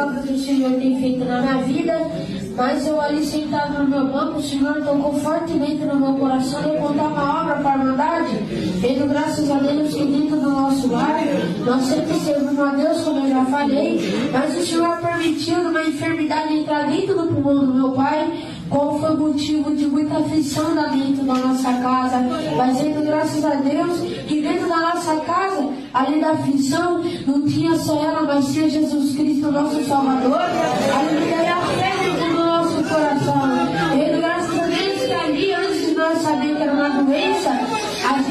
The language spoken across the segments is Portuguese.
obra que o Senhor tem feito na minha vida, mas eu ali sentado no meu banco, o Senhor tocou fortemente no meu coração de contar uma obra para a Irmandade, tendo graças a Deus que dentro do nosso lar, nós sempre servimos a Deus, como eu já falei, mas o Senhor permitiu uma enfermidade entrar dentro do pulmão do meu pai, qual foi motivo de muita aflição lá dentro da nossa casa, mas dando graças a Deus que dentro da nossa casa, além da aflição, não tinha só ela, mas tinha Jesus Cristo, nosso Salvador, aleluia, e a fé dentro do nosso coração, e graças a Deus que ali, antes de nós saber que era uma doença,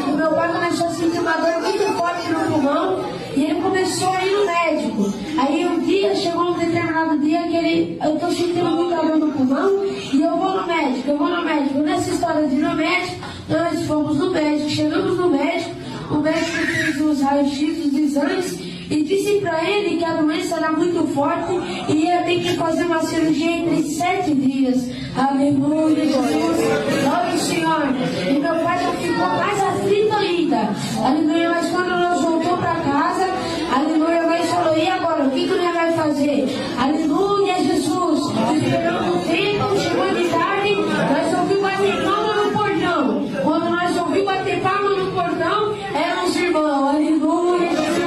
o meu pai começou a sentir uma dor muito forte no pulmão, e ele começou a ir no médico. Aí um dia, chegou um determinado dia que eu estou sentindo muita dor no pulmão e eu vou no médico. Nessa história de ir no médico, nós fomos no médico, chegamos no médico, o médico fez os raios-x, os exames e disse para ele que a doença era muito forte e ia ter que fazer uma cirurgia entre 7 dias. Aleluia, Jesus, glória ao Senhor. E meu pai já ficou mais aflito ainda. Aleluia, mas quando nós voltamos para casa, aleluia, mas falou, e agora, o que nós vai fazer? Aleluia, Jesus, esperando o tempo, chegou de tarde, nós ouvimos bater palma no portão. Quando nós ouvimos bater palma no portão, eram os irmãos, aleluia, Jesus,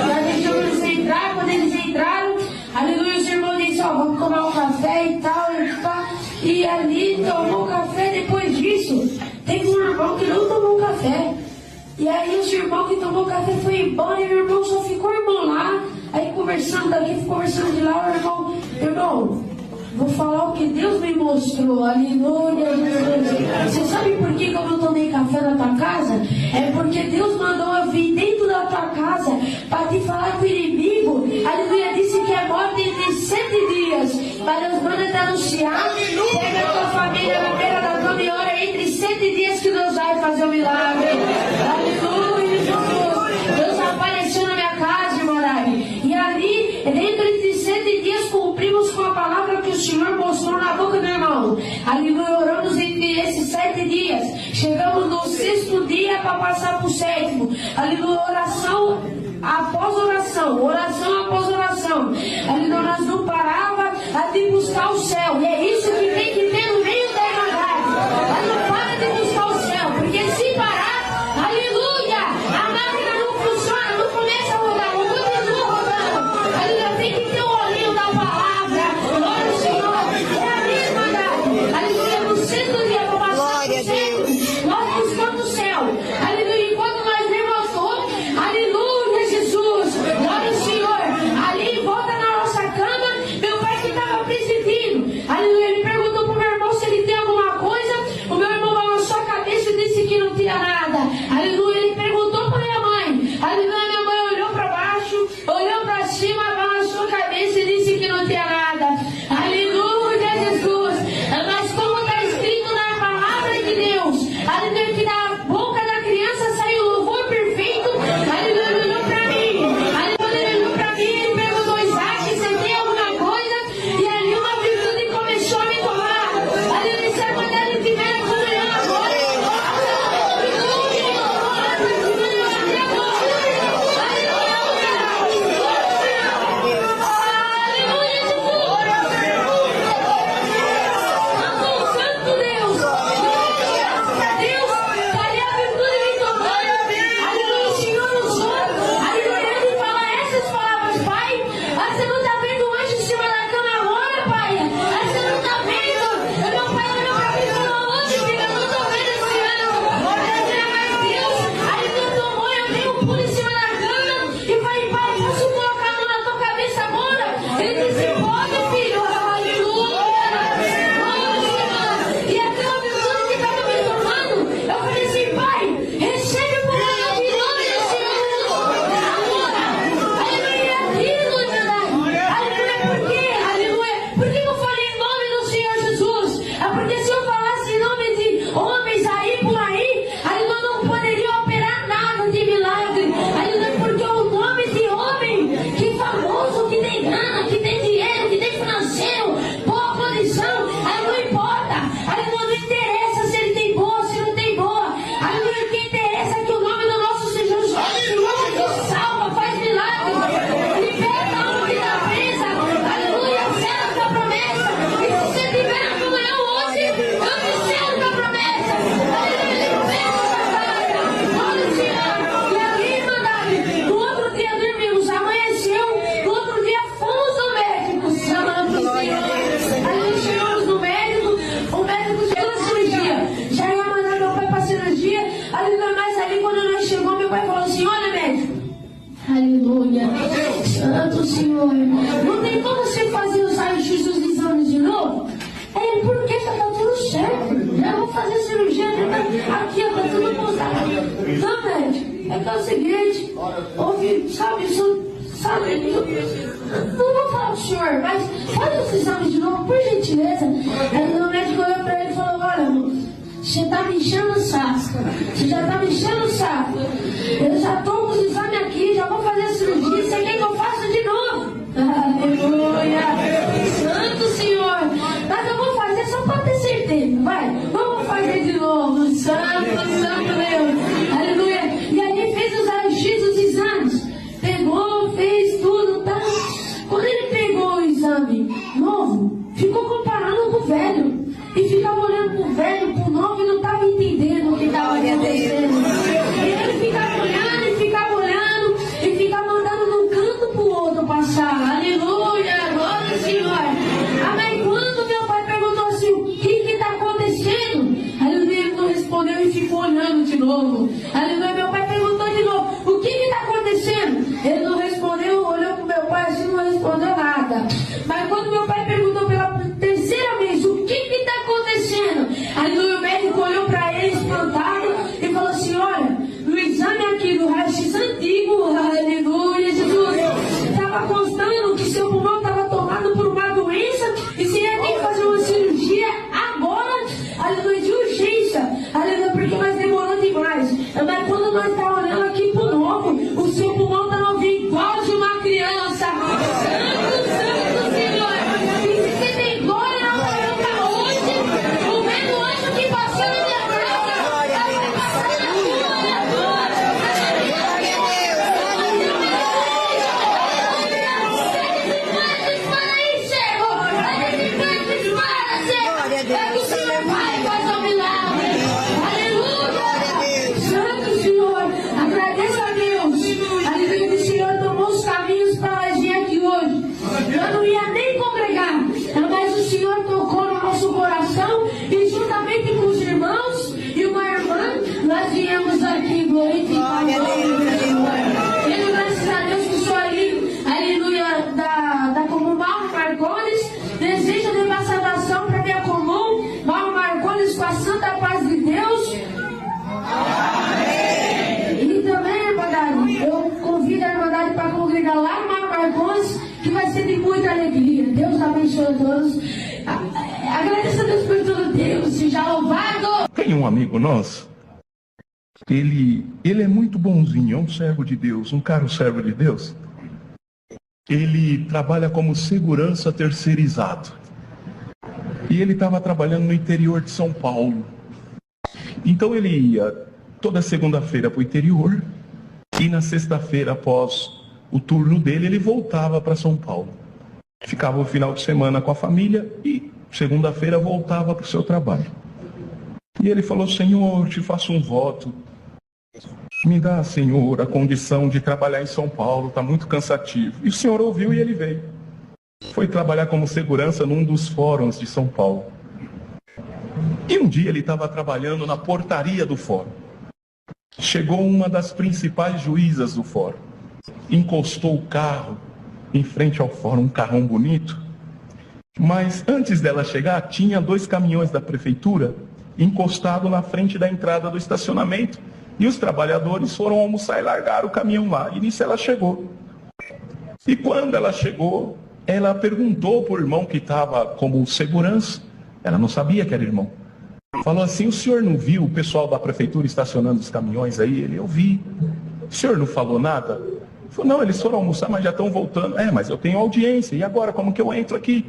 nós deixamos eles entrar, quando eles entraram, aleluia, os irmãos disseram, ó, vamos tomar um café e tal, e ali tomou café. Depois disso, teve um irmão que não tomou café. E aí os irmãos que tomou café foi embora e o irmão só ficou irmão lá. Aí conversando daqui, conversando de lá, o irmão, vou falar o que Deus me mostrou. Aleluia, Jesus. Você sabe por que eu não tomei café na tua casa? É porque Deus mandou eu vir dentro da tua casa para te falar que o inimigo, aleluia, disse que é morte entre 7 dias. Mas Deus manda te anunciar, pega a tua família na beira da cama e ora entre 7 dias que Deus vai fazer o milagre. Aleluia, Jesus. Deus apareceu na minha casa, irmão Arari. E ali, dentro de 7 dias, cumprimos com a palavra que o Senhor mostrou na boca do irmão. Aleluia, oramos entre esses 7 dias. Chegamos no 6º dia para passar para o 7º. Aleluia, oração após oração, oração após oração. Aleluia, nós não parava de buscar o céu. E é isso que tem que ter no meio da Irmandade. Mas não para de buscar o céu, porque se parar, aleluia, a máquina não funciona, não começa a rodar, não continua rodando. Aleluia, tem que ter o olhinho da palavra. Glória ao Senhor. É a minha Irmandade. Aleluia, no 6º dia para passar o céu, nós buscamos o céu. Aleluia, enquanto nós lemos outro, aleluia, Jesus, glória ao Senhor. Ali em volta na nossa cama, meu pai que estava presidindo, aleluia, ele Santo Senhor. Não tem como você fazer os raios-x dos exames de novo? Por que tá tudo certo? Já vou fazer cirurgia, aqui, ó, tá tudo mostrado. Não, médico, é que é o seguinte, ouve, sabe, isso, sabe, não vou falar pro senhor, mas faz os exames de novo, por gentileza. Aí o médico olhou pra ele e falou, olha, você tá me enchendo o saco, você já tá me enchendo o saco. Eu já tô com os exames aqui, já vou fazer a cirurgia, você quer que eu faça de novo? Aleluia! Santo Senhor! Mas eu vou fazer só para ter certeza, vai! Vamos fazer de novo! Santo Deus! Aleluia! E aí fez os raios-x, os exames. Pegou, fez tudo, tá? Quando ele pegou o exame novo, ficou comparando com o velho. E ficava olhando pro velho, pro novo, e não estava entendendo o que estava acontecendo. E ele ficava olhando, e ficava mandando de um canto pro outro passar. Aleluia, glória ao Senhor. Ah, mas quando meu pai perguntou assim, o que está acontecendo? Aleluia, ele não respondeu e ficou olhando de novo. Aleluia, meu pai perguntou de novo, o que está acontecendo? Ele não respondeu, olhou pro meu pai assim, não respondeu nada. Mas quando meu pai perguntou pela terceira vez, o que está acontecendo? Aleluia, o médico olhou para ele espantado e falou assim, olha, no exame aqui do raio-x antigo, aleluia, Jesus, estava constando que seu pulmão estava tomado por uma doença e você ia ter que fazer uma cirurgia agora, aleluia, de urgência, aleluia, porque nós demorou demais. Mas quando nós estamos olhando aqui pro novo, o seu pulmão está novinho, igual de uma criança. Santo, Santo Senhor. E se você tem glória na boca hoje, o mesmo anjo que passou na minha casa, vai passar na tua, Santo Senhor, agradeça a Deus. Aleluia, que o Senhor tomou os caminhos para nós vir aqui hoje. Eu não ia nem congregar, mas o Senhor tocou no nosso coração e juntamente com os irmãos e uma irmã, nós viemos aqui glorificar o nome do Senhor. Tendo graças a Deus que o Senhor aí, aleluia, da Comum Mauro Marcones, deseja levar salvação para minha comum, Mauro Marcones, com a santa paz de Deus. E também, Irmandade, eu convido a Irmandade para congregar lá no Mauro Marcones, que vai ser de muita alegria. Deus abençoe a todos. Agradeço a Deus por tudo, Deus seja louvado. Tem um amigo nosso, ele é muito bonzinho, é um servo de Deus, um caro servo de Deus. Ele trabalha como segurança terceirizado. E ele estava trabalhando no interior de São Paulo. Então ele ia toda segunda-feira para o interior e na sexta-feira, após o turno dele, ele voltava para São Paulo. Ficava o final de semana com a família e segunda-feira voltava para o seu trabalho. E ele falou, Senhor, te faço um voto. Me dá, Senhor, a condição de trabalhar em São Paulo, está muito cansativo. E o Senhor ouviu e ele veio. Foi trabalhar como segurança num dos fóruns de São Paulo. E um dia ele estava trabalhando na portaria do fórum. Chegou uma das principais juízas do fórum. Encostou o carro em frente ao fórum, um carrão bonito. Mas antes dela chegar, tinha 2 caminhões da prefeitura encostados na frente da entrada do estacionamento. E os trabalhadores foram almoçar e largaram o caminhão lá. E nisso ela chegou. E quando ela chegou, ela perguntou para o irmão que estava como segurança. Ela não sabia que era irmão. Falou assim, o senhor não viu o pessoal da prefeitura estacionando os caminhões aí? Ele, eu vi. O senhor não falou nada? Ele falou, não, eles foram almoçar, mas já estão voltando. Mas eu tenho audiência, e agora, como que eu entro aqui?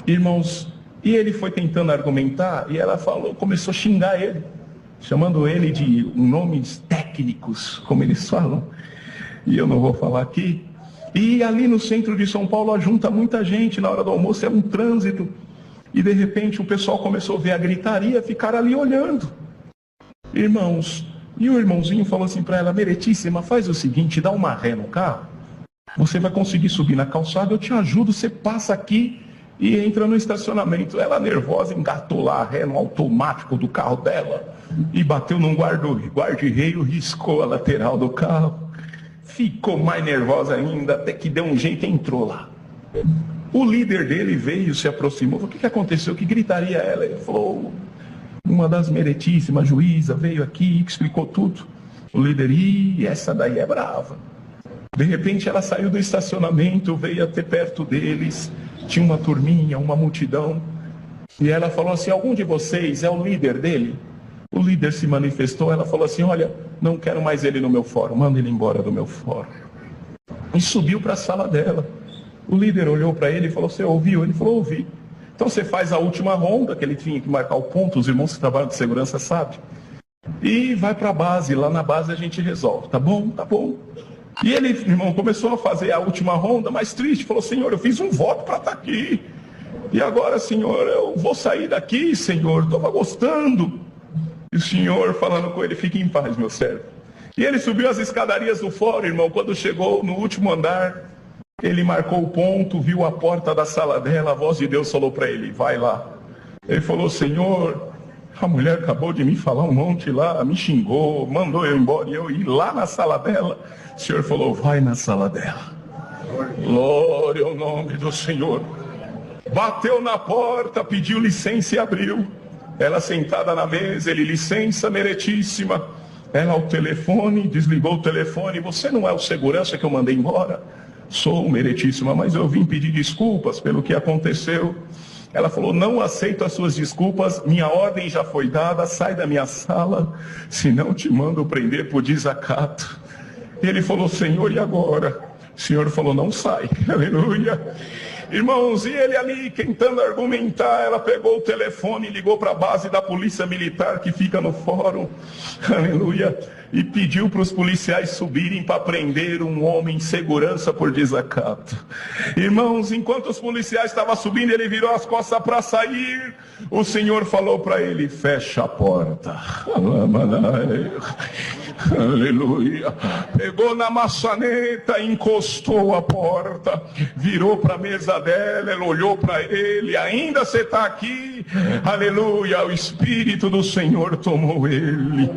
Irmãos, e ele foi tentando argumentar, e ela falou, começou a xingar ele, chamando ele de nomes técnicos, como eles falam, e eu não vou falar aqui. E ali no centro de São Paulo, junta muita gente, na hora do almoço é um trânsito, e de repente o pessoal começou a ver a gritaria, ficar ali olhando. Irmãos, e o irmãozinho falou assim para ela, Meretíssima, faz o seguinte, dá uma ré no carro, você vai conseguir subir na calçada, eu te ajudo, você passa aqui e entra no estacionamento. Ela nervosa, engatou lá a ré no automático do carro dela e bateu num guarda-reio, riscou a lateral do carro. ficou mais nervosa ainda, até que deu um jeito e entrou lá. O líder dele veio, se aproximou, falou: o que aconteceu? Que gritaria é ela? Ele falou: uma das meretíssimas juíza veio aqui, explicou tudo. O líder: ih, essa daí é brava. De repente ela saiu do estacionamento, veio até perto deles, tinha uma turminha, uma multidão, e ela falou assim: algum de vocês é o líder dele? O líder se manifestou, ela falou assim: olha, não quero mais ele no meu fórum, manda ele embora do meu fórum. E subiu para a sala dela. O líder olhou para ele e falou: você ouviu? Ele falou: ouvi. Então você faz a última ronda, que ele tinha que marcar o ponto, os irmãos que trabalham de segurança sabem, e vai para a base, lá na base a gente resolve. Tá bom? Tá bom. E ele, irmão, começou a fazer a última ronda, mais triste, falou: Senhor, eu fiz um voto para estar aqui, e agora, Senhor, eu vou sair daqui, Senhor, estava gostando. E o Senhor falando com ele: fique em paz, meu servo. E ele subiu as escadarias do fórum, irmão. Quando chegou no último andar, ele marcou o ponto, viu a porta da sala dela, a voz de Deus falou para ele: vai lá. Ele falou: Senhor, a mulher acabou de me falar um monte lá, me xingou, mandou eu embora, e eu ir lá na sala dela. O Senhor falou: vai na sala dela. Glória ao nome do Senhor. Bateu na porta, pediu licença e abriu. Ela sentada na mesa, ele: licença, meretíssima. Ela ao telefone, desligou o telefone: você não é o segurança que eu mandei embora? Sou, meretíssima, mas eu vim pedir desculpas pelo que aconteceu. Ela falou: não aceito as suas desculpas, minha ordem já foi dada, sai da minha sala, senão te mando prender por desacato. E ele falou: Senhor, e agora? O Senhor falou: não sai. Aleluia. Irmãos, e ele ali tentando argumentar, ela pegou o telefone e ligou para a base da polícia militar que fica no fórum, aleluia, e pediu para os policiais subirem para prender um homem em segurança por desacato. Irmãos, enquanto os policiais estavam subindo, ele virou as costas para sair. O Senhor falou para ele: fecha a porta. Aleluia. Pegou na maçaneta, encostou a porta, virou para a mesa dela, ela olhou para ele: ainda você está aqui? Aleluia. O Espírito do Senhor tomou ele.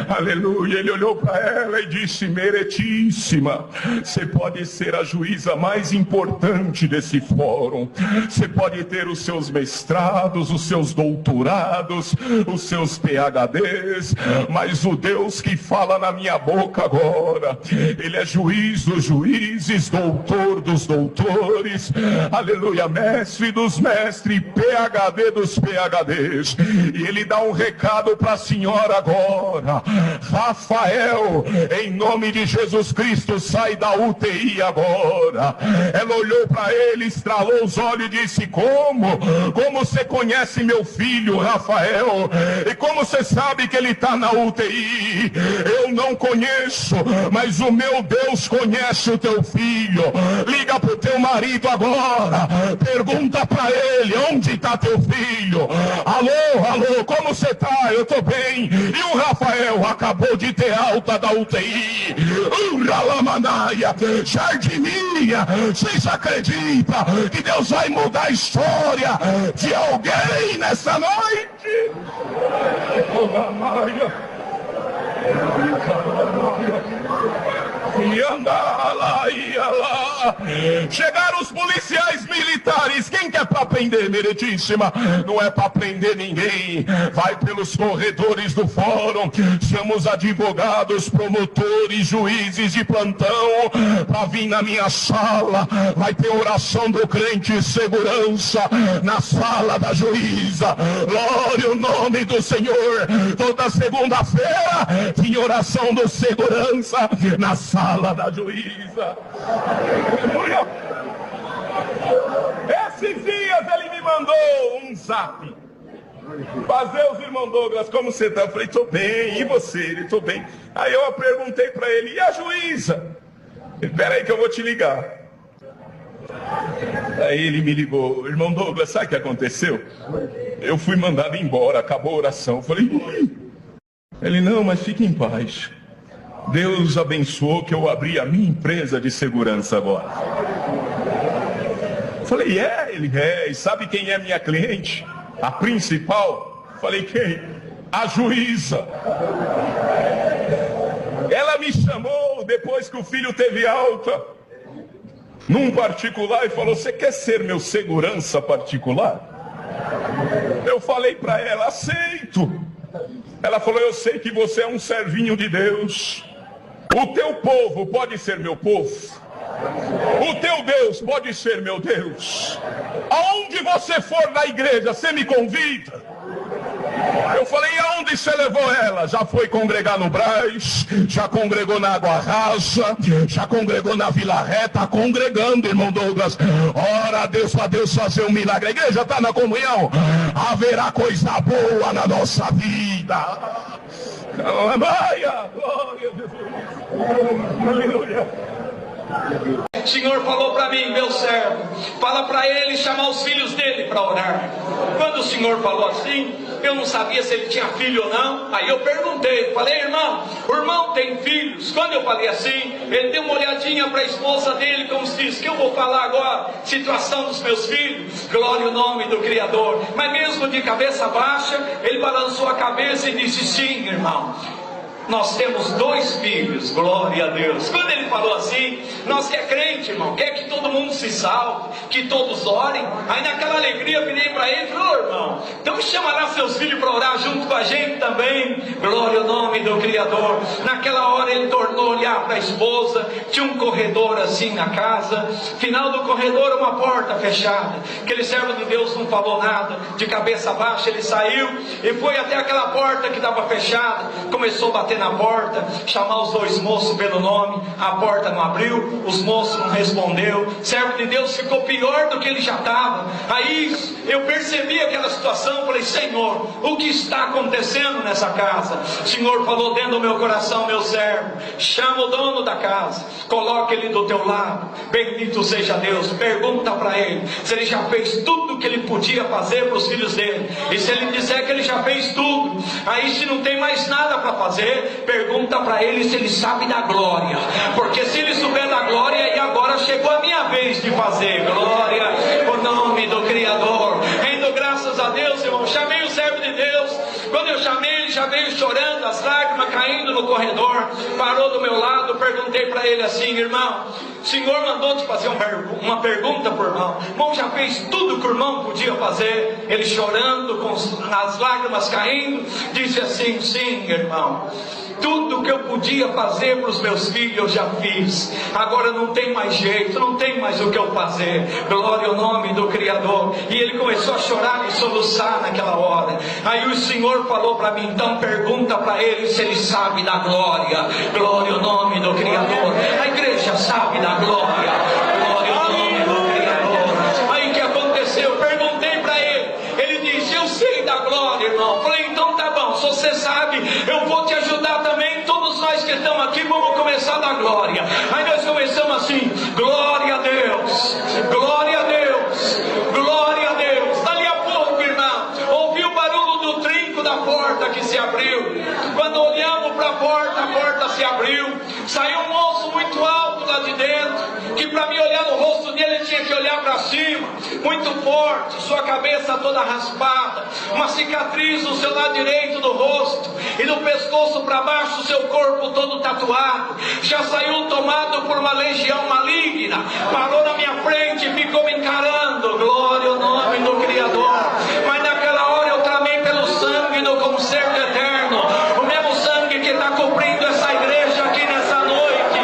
Aleluia. Ele olhou para ela e disse: meretíssima, você pode ser a juíza mais importante desse fórum, você pode ter os seus mestrados, os seus doutorados, os seus PhDs, mas o Deus que fala na minha boca agora, ele é juiz dos juízes, doutor dos doutores, aleluia, mestre dos mestres, PhD dos PhDs. E ele dá um recado para a senhora agora: Rafael, em nome de Jesus Cristo, sai da UTI agora. Ela olhou para ele, estralou os olhos e disse: como você conhece meu filho, Rafael? E como você sabe que ele está na UTI? Eu não conheço, mas o meu Deus conhece o teu filho. Liga para o teu marido agora, pergunta para ele: onde está teu filho? Alô, como você está? Eu estou bem. E o Rafael acabou de ter alta da UTI. Uralamanaia, Jardininha, vocês acreditam que Deus vai mudar a história de alguém nessa noite? Uralamanaia. E anda lá, ia lá. Chegaram os policiais militares. Quem quer para prender, meretíssima? Não é para prender ninguém. Vai pelos corredores do fórum, chama os advogados, promotores, juízes de plantão para vir na minha sala. Vai ter oração do crente e segurança na sala da juíza. Glória ao nome do Senhor. Toda segunda-feira tinha oração do segurança na sala da juíza. Esses dias ele me mandou um zap: Bazeus, irmão Douglas, como você está? Eu falei: estou bem. E você? Ele: estou bem. Aí eu perguntei para ele: e a juíza? Ele: espera aí que eu vou te ligar. Aí ele me ligou: irmão Douglas, sabe o que aconteceu? Eu fui mandado embora, acabou a oração. Eu falei: ih. Ele: não, mas fique em paz. Deus abençoou que eu abri a minha empresa de segurança agora. Falei: ele é. E sabe quem é minha cliente? A principal? Falei: quem? A juíza. Ela me chamou depois que o filho teve alta, num particular, e falou: você quer ser meu segurança particular? Eu falei para ela: aceito. Ela falou: eu sei que você é um servinho de Deus. O teu povo pode ser meu povo. O teu Deus pode ser meu Deus. Aonde você for na igreja, você me convida. Eu falei: e aonde você levou ela? Já foi congregar no Brás, já congregou na Água Rasa, já congregou na Vila Reta, tá congregando, irmão Douglas. Ora a Deus, para Deus fazer um milagre. A igreja está na comunhão, haverá coisa boa na nossa vida. Glória a Jesus. Aleluia. O Senhor falou para mim: meu servo, fala para ele chamar os filhos dele para orar. Quando o Senhor falou assim, eu não sabia se ele tinha filho ou não. Aí eu perguntei, falei: irmão, o irmão tem filhos? Quando eu falei assim, ele deu uma olhadinha para a esposa dele, como se diz: que eu vou falar agora, situação dos meus filhos, glória ao nome do Criador. Mas mesmo de cabeça baixa, ele balançou a cabeça e disse: sim, irmão, nós temos 2 filhos, glória a Deus. Quando ele falou assim, nós que é crente, irmão, quer que todo mundo se salve, que todos orem. Aí naquela alegria eu virei para ele e falei: ô irmão, então chama lá seus filhos para orar junto com a gente também, glória ao nome do Criador. Naquela hora ele tornou a olhar para a esposa, tinha um corredor assim na casa, final do corredor uma porta fechada. Aquele servo de Deus não falou nada, de cabeça baixa ele saiu e foi até aquela porta que estava fechada, começou a bater na porta, chamar os 2 moços pelo nome. A porta não abriu, os moços não respondeu. O servo de Deus ficou pior do que ele já estava. Aí eu percebi aquela situação, falei: Senhor, o que está acontecendo nessa casa? O Senhor falou dentro do meu coração: meu servo, chama o dono da casa, coloca ele do teu lado, bendito seja Deus, pergunta para ele se ele já fez tudo o que ele podia fazer para os filhos dele. E se ele disser que ele já fez tudo, aí se não tem mais nada para fazer, pergunta para ele se ele sabe da glória, porque se ele souber da glória, e agora chegou a minha vez de fazer. Glória ao nome do Criador. Rendo graças a Deus, irmão. Chamei o servo de Deus. Quando eu chamei, ele já veio chorando, as lágrimas caindo no corredor, parou do meu lado. Perguntei para ele assim: irmão, o Senhor mandou te fazer uma pergunta por irmão. O irmão já fez tudo que o irmão podia fazer? Ele chorando, com as lágrimas caindo, disse assim: sim, irmão, tudo que eu podia fazer para os meus filhos eu já fiz. Agora não tem mais jeito, não tem mais o que eu fazer. Glória ao nome do Criador. E ele começou a chorar e soluçar naquela hora. Aí o Senhor falou para mim: então pergunta para ele se ele sabe da glória. Glória ao nome do Criador. A igreja sabe da glória. Glória ao nome do Criador. Aí o que aconteceu? Eu perguntei para ele. Ele disse: eu sei da glória, irmão. Falei: então tá bom, se você sabe, eu vou te ajudar também. Todos nós que estamos aqui vamos começar da glória. Aí nós começamos assim: glória a Deus, glória a Deus, glória a Deus. Dali a pouco, irmão, ouvi o barulho do trinco da porta que se abriu. Quando olhamos para a porta se abriu. Saiu um moço muito alto lá de dentro, que para mim olhar no rosto dele, ele tinha que olhar para cima, muito forte, sua cabeça toda raspada, uma cicatriz no seu lado direito do rosto, e do pescoço para baixo, o seu corpo todo tatuado. Já saiu tomado por uma legião maligna, parou na minha frente e ficou me encarando. Glória ao nome do Criador. Mas naquela hora eu clamei pelo sangue do concerto eterno, o mesmo sangue que está cobrindo essa igreja aqui nessa noite.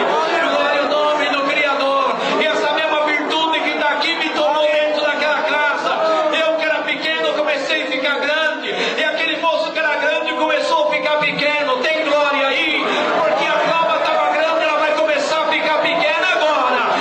Glória ao nome do Criador. E essa mesma virtude que está aqui me tomou dentro daquela casa. Eu que era pequeno comecei a ficar grande, e aquele moço que era grande começou a ficar pequeno. Tem glória aí, porque a flama estava grande, ela vai começar a ficar pequena agora.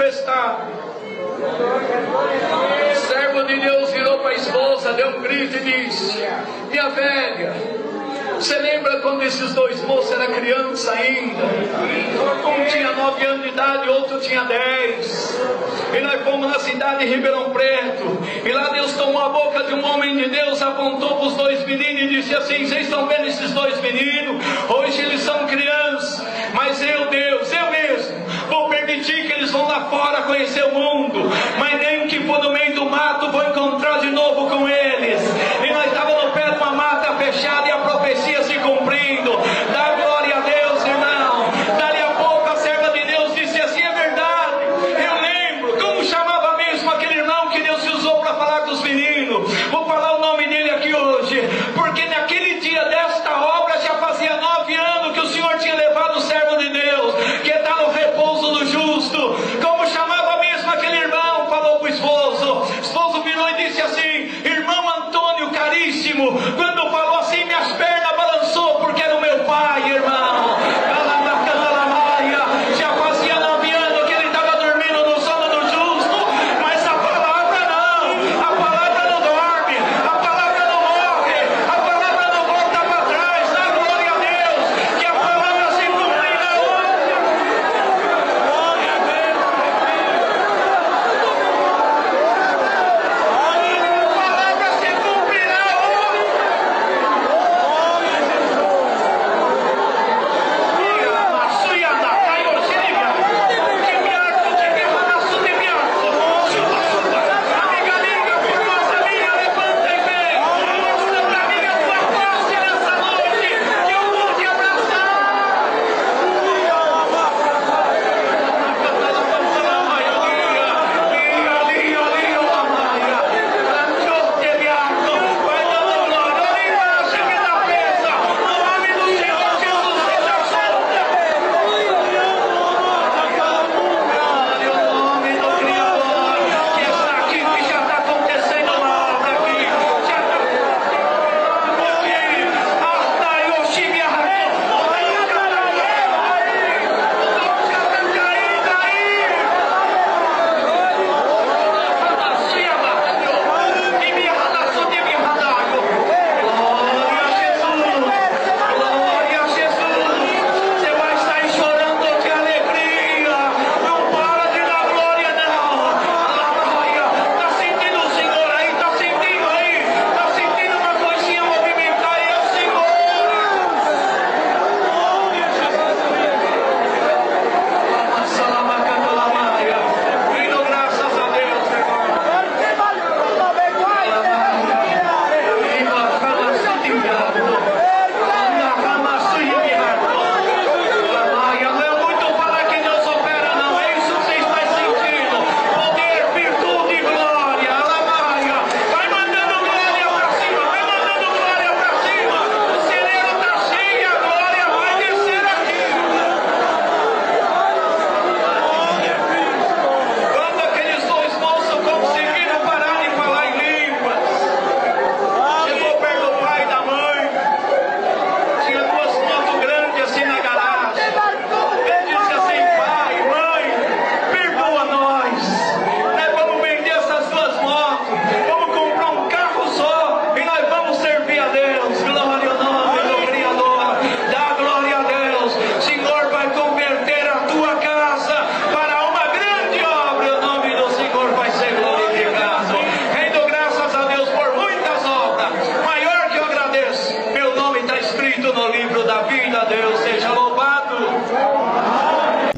manifestar. O servo de Deus virou para a esposa, deu um grito e disse: minha velha, você lembra quando esses dois moços eram criança ainda? Um tinha 9 anos de idade, outro tinha 10. E nós fomos na cidade de Ribeirão Preto. E lá Deus tomou a boca de um homem de Deus, apontou para os 2 meninos e disse assim: vocês estão vendo esses 2 meninos? Hoje eles são crianças, mas eu, Deus, eu mesmo vou permitir que eles vão lá fora conhecer o mundo. Mas nem que for no meio do mato, vou encontrar de novo com eles. E nós estávamos no pé de uma mata fechada e a profecia se cumprindo. Dá glória a Deus, irmão. Dali a pouco a serva de Deus disse assim: é verdade, eu lembro. Como chamava mesmo aquele irmão que Deus usou para falar com os meninos? Vou falar o nome dele aqui hoje, porque naquele dia desta obra já fazia 9 anos que o Senhor tinha levado o servo de Deus, que está no repouso do justo. Como chamava mesmo aquele irmão? Falou para o esposo virou e disse assim: irmão Antônio caríssimo. Quando falou assim, minhas pernas balançou, porque era o meu pai, irmão. Já fazia 9 anos que ele estava dormindo no sono do justo. Mas a palavra não, a palavra não dorme, a palavra não morre, a palavra não volta para trás. Dá glória a Deus, que a palavra se cumprirá hoje. A palavra se cumprirá hoje.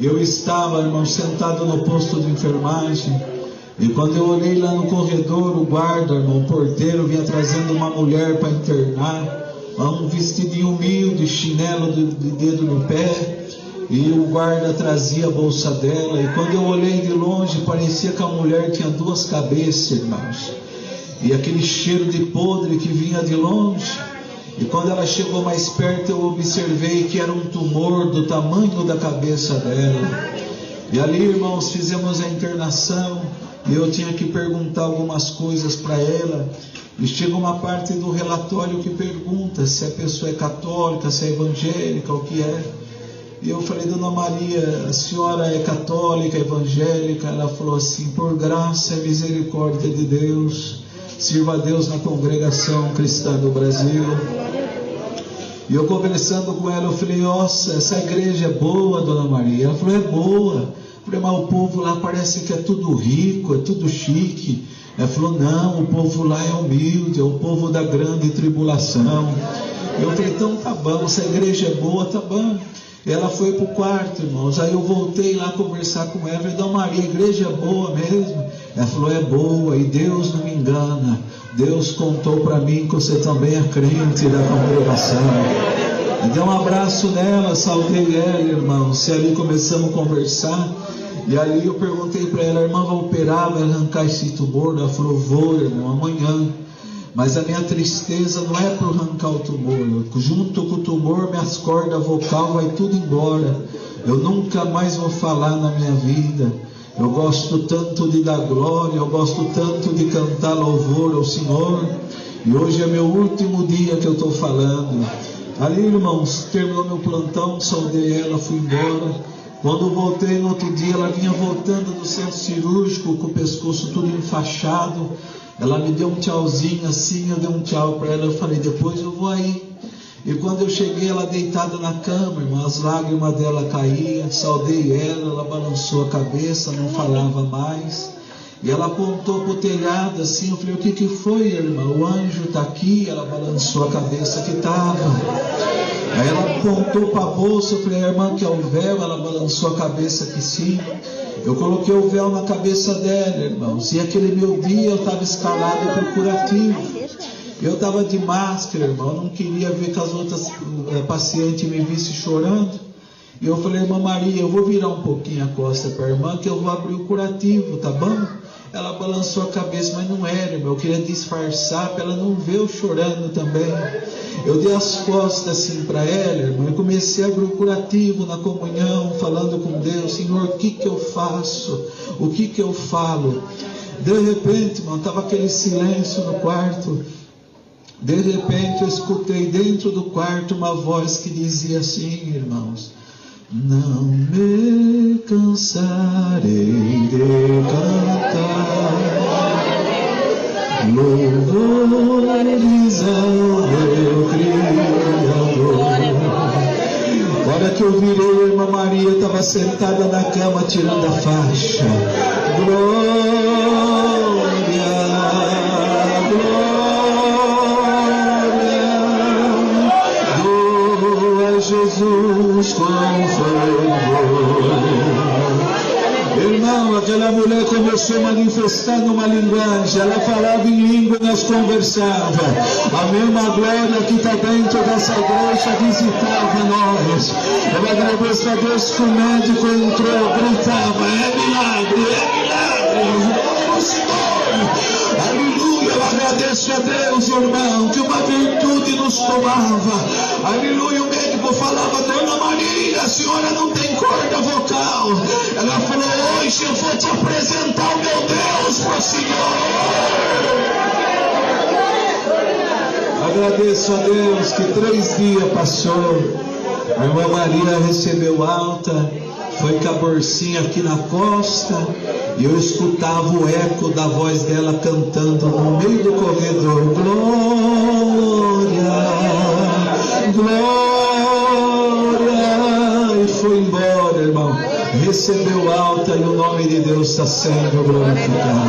Eu estava, irmão, sentado no posto de enfermagem, e quando eu olhei lá no corredor, o guarda, irmão, o porteiro, vinha trazendo uma mulher para internar, um vestidinho humilde, chinelo de dedo no pé, e o guarda trazia a bolsa dela, e quando eu olhei de longe, parecia que a mulher tinha 2 cabeças, irmãos, e aquele cheiro de podre que vinha de longe. E quando ela chegou mais perto, eu observei que era um tumor do tamanho da cabeça dela. E ali, irmãos, fizemos a internação, e eu tinha que perguntar algumas coisas para ela. E chega uma parte do relatório que pergunta se a pessoa é católica, se é evangélica, o que é. E eu falei, Dona Maria, a senhora é católica, evangélica? Ela falou assim, por graça e misericórdia de Deus, sirva a Deus na congregação cristã do Brasil. E eu conversando com ela, eu falei, nossa, essa igreja é boa, Dona Maria? Ela falou, é boa. Eu falei, mas o povo lá parece que é tudo rico, é tudo chique. Ela falou, não, o povo lá é humilde, é o povo da grande tribulação. Eu falei, então tá bom, se a igreja é boa, tá bom. Ela foi para o quarto, irmãos. Aí eu voltei lá conversar com ela. Falei, Dona Maria, a igreja é boa mesmo? Ela falou, é boa, e Deus não me engana. Deus contou para mim que você também é crente da congregação. Eu dei um abraço nela, saudei ela, irmãos. E ali começamos a conversar. E ali eu perguntei para ela, irmã, vai operar, vai arrancar esse tumor? Ela falou, vou, irmão, amanhã. Mas a minha tristeza não é por arrancar o tumor. Junto com o tumor, minhas cordas vocais vai tudo embora. Eu nunca mais vou falar na minha vida. Eu gosto tanto de dar glória, eu gosto tanto de cantar louvor ao Senhor. E hoje é meu último dia que eu estou falando. Ali, irmãos, terminou meu plantão, saudei ela, fui embora. Quando voltei no outro dia, ela vinha voltando do centro cirúrgico com o pescoço tudo enfaixado. Ela me deu um tchauzinho assim, eu dei um tchau para ela, eu falei, depois eu vou aí. E quando eu cheguei, ela deitada na cama, irmão, as lágrimas dela caíam, saudei ela balançou a cabeça, não falava mais. E ela apontou para o telhado assim, eu falei, o que foi, irmã? O anjo está aqui? Ela balançou a cabeça que estava. Aí ela apontou para a bolsa, eu falei, irmã, que é o véu? Ela balançou a cabeça que sim. Eu coloquei o véu na cabeça dela, irmãos. E aquele meu dia eu estava escalado para o curativo. Eu estava de máscara, irmão. Eu não queria ver que as outras pacientes me vissem chorando. E eu falei, irmã Maria, eu vou virar um pouquinho a costa para a irmã, que eu vou abrir o curativo, tá bom? Ela balançou a cabeça, mas não era, irmão. Eu queria disfarçar para ela não ver eu chorando também. Eu dei as costas assim para ela, irmão, e comecei a abrir o curativo na comunhão, falando com Deus, Senhor, o que eu faço? O que eu falo? De repente, irmão, estava aquele silêncio no quarto. De repente eu escutei dentro do quarto uma voz que dizia assim, irmãos, não me cansarei de cantar louvores ao meu Criador. A hora que eu virei, a irmã Maria estava sentada na cama tirando a faixa. Glória, glória, dou a Jesus com fervor. Irmão, aquela mulher começou a manifestar numa linguagem, ela falava em língua e nós conversávamos. A mesma glória que está dentro dessa igreja visitava nós. Eu agradeço a Deus que o médico entrou, gritava, é milagre, vamos Senhor. Aleluia, eu agradeço a Deus, irmão, que uma virtude nos tomava. Aleluia, o médico falava, Dona Maria, a senhora não tem corda vocal. Ela falou, hoje eu vou te apresentar o meu Deus para o Senhor. Agradeço a Deus que 3 dias passou. A irmã Maria recebeu alta, foi com a bolsinha aqui na costa, e eu escutava o eco da voz dela cantando no meio do corredor, glória, glória, e foi embora, irmão. Recebeu alta e o nome de Deus está sendo glorificado.